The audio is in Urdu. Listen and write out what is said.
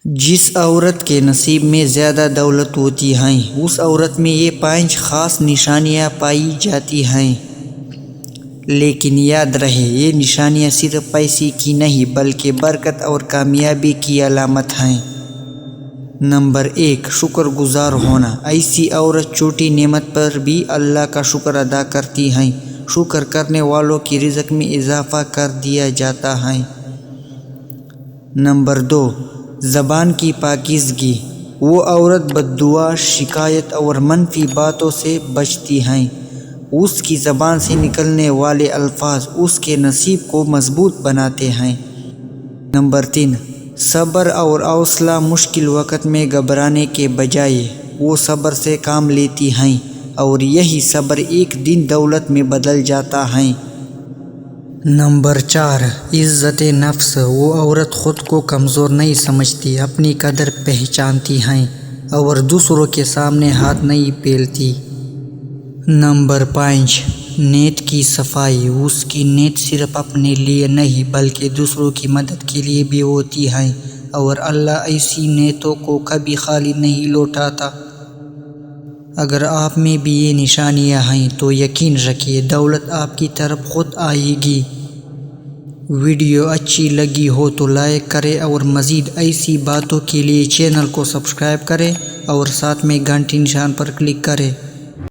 جس عورت کے نصیب میں زیادہ دولت ہوتی ہے اس عورت میں یہ 5 خاص نشانیاں پائی جاتی ہیں، لیکن یاد رہے یہ نشانیاں صرف پیسے کی نہیں بلکہ برکت اور کامیابی کی علامت ہیں۔ نمبر 1، شکر گزار ہونا۔ ایسی عورت چھوٹی نعمت پر بھی اللہ کا شکر ادا کرتی ہیں۔ شکر کرنے والوں کی رزق میں اضافہ کر دیا جاتا ہے۔ نمبر 2، زبان کی پاکیزگی۔ وہ عورت بد دعا، شکایت اور منفی باتوں سے بچتی ہے۔ اس کی زبان سے نکلنے والے الفاظ اس کے نصیب کو مضبوط بناتے ہیں۔ نمبر 3، صبر اور حوصلہ۔ مشکل وقت میں گھبرانے کے بجائے وہ صبر سے کام لیتی ہیں اور یہی صبر ایک دن دولت میں بدل جاتا ہے۔ نمبر 4، عزت نفس۔ وہ عورت خود کو کمزور نہیں سمجھتی، اپنی قدر پہچانتی ہے اور دوسروں کے سامنے ہاتھ نہیں پھیلتی۔ نمبر 5، نیت کی صفائی۔ اس کی نیت صرف اپنے لیے نہیں بلکہ دوسروں کی مدد کے لیے بھی ہوتی ہے اور اللہ ایسی نیتوں کو کبھی خالی نہیں لوٹاتا۔ اگر آپ میں بھی یہ نشانیاں ہیں تو یقین رکھیے دولت آپ کی طرف خود آئے گی۔ ویڈیو اچھی لگی ہو تو لائک کریں اور مزید ایسی باتوں کے لیے چینل کو سبسکرائب کریں اور ساتھ میں گھنٹی نشان پر کلک کریں۔